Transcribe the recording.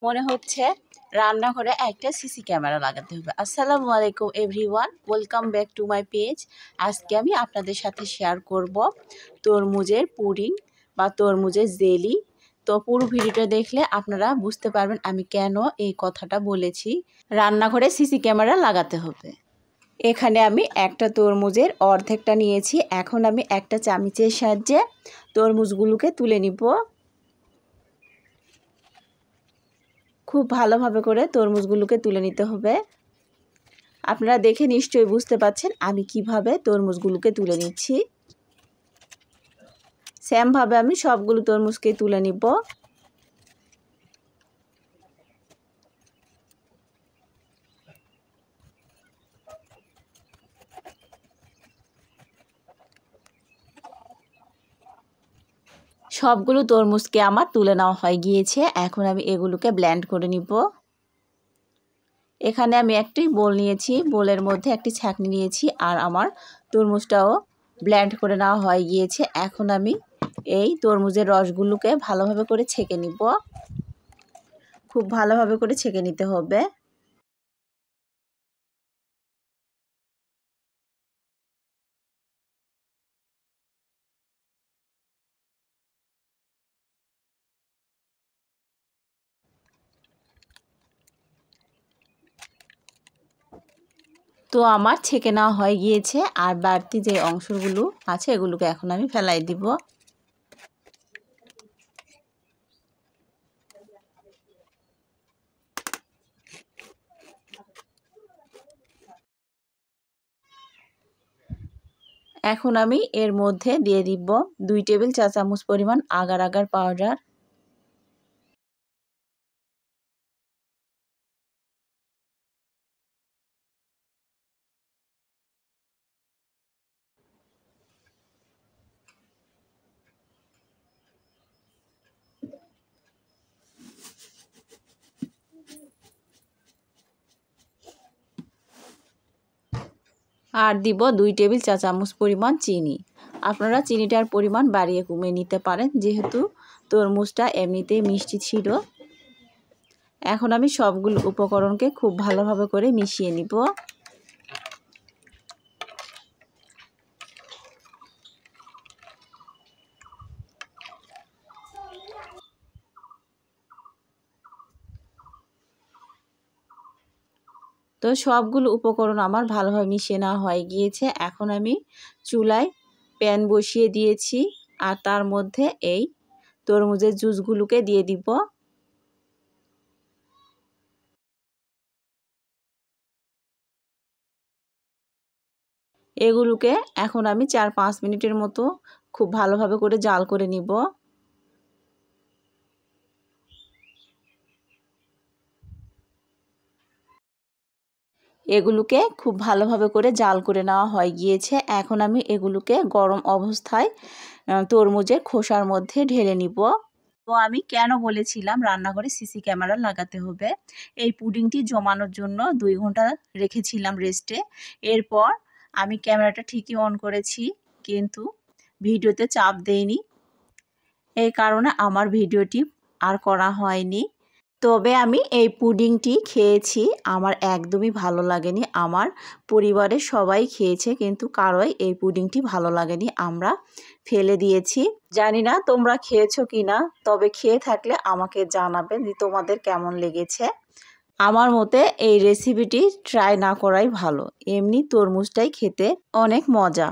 মনে হচ্ছে রান্নাঘরে একটা সিসি ক্যামেরা লাগাতে হবে। আসসালামু আলাইকুম everyone, welcome back to my page. আজকে আমি আপনাদের সাথে শেয়ার করব তরমুজের পুডিং বা তরমুজের জেলি। তো পুরো ভিডিওটা দেখলে আপনারা বুঝতে পারবেন আমি কেন এই কথাটা বলেছি রান্নাঘরে সিসি ক্যামেরা লাগাতে হবে। এখানে আমি একটা তরমুজের অর্ধেকটা নিয়েছি। এখন আমি একটা চামচের সাহায্যে তরমুজগুলোকে তুলে নিব। খুব ভালোভাবে করে তরমুজগুলোকে তুলে নিতে হবে। আপনারা দেখে নিশ্চয়ই বুঝতে পারছেন আমি কিভাবে তরমুজগুলোকে তুলে নিচ্ছি। সেমভাবে আমি সবগুলো তরমুজকে তুলে নিব। সবগুলো তরমুজকে আমার তুলে নেওয়া হয়ে গিয়েছে। এখন আমি এগুলোকে ব্লেন্ড করে নিব। এখানে আমি একটি বোল নিয়েছি, বোলের মধ্যে একটি ছাঁকনি নিয়েছি, আর আমার তরমুজটাও ব্লেন্ড করে নেওয়া হয়ে গিয়েছে। এখন আমি এই তরমুজের রসগুলোকে ভালোভাবে করে ছেঁকে নিব। খুব ভালোভাবে করে ছেঁকে নিতে হবে। তো আমার ছেঁকে নেওয়া হয়ে গিয়েছে, আর বাড়তি যে অংশগুলো আছে এগুলোকে এখন আমি ফেলাই দিব। এখন আমি এর মধ্যে দিয়ে দিব 2 টেবিল চা চামচ পরিমাণ আগার আগার পাউডার। আর দিব 2 টেবিল চা চামচ পরিমাণ চিনি। আপনারা চিনিটার পরিমাণ বাড়িয়ে কমিয়ে নিতে পারেন, যেহেতু তরমুজটা এমনিতেই মিষ্টি ছিল। এখন আমি সবগুলো উপকরণকে খুব ভালোভাবে করে মিশিয়ে নিব। তো সবগুলো উপকরণ আমার ভালোভাবে মিশিয়ে নেওয়া হয়ে গিয়েছে। এখন আমি চুলায় প্যান বসিয়ে দিয়েছি, আর তার মধ্যে এই তরমুজের জুসগুলোকে দিয়ে দিব। এগুলোকে এখন আমি 4-5 মিনিটের মতো খুব ভালোভাবে করে জাল করে নিব। এগুলোকে খুব ভালোভাবে করে জাল করে নেওয়া হয়ে গিয়েছে। এখন আমি এগুলোকে গরম অবস্থায় তরমুজের খোসার মধ্যে ঢেলে নিব। তো আমি কেন বলেছিলাম রান্নাঘরে সিসি ক্যামেরা লাগাতে হবে, এই পুডিংটি জমানোর জন্য 2 ঘন্টা রেখেছিলাম রেস্টে। এরপর আমি ক্যামেরাটা ঠিকই অন করেছি, কিন্তু ভিডিওতে চাপ দেইনি। এই কারণে আমার ভিডিওটি আর করা হয়নি। তবে আমি এই পুডিংটি খেয়েছি, আমার একদমই ভালো লাগেনি। আমার পরিবারের সবাই খেয়েছে, কিন্তু কারোই এই পুডিংটি ভালো লাগেনি, আমরা ফেলে দিয়েছি। জানি না তোমরা খেয়েছো কি না, তবে খেয়ে থাকলে আমাকে জানাবে যে তোমাদের কেমন লেগেছে। আমার মতে এই রেসিপিটি ট্রাই না করাই ভালো, এমনি তরমুজটাই খেতে অনেক মজা।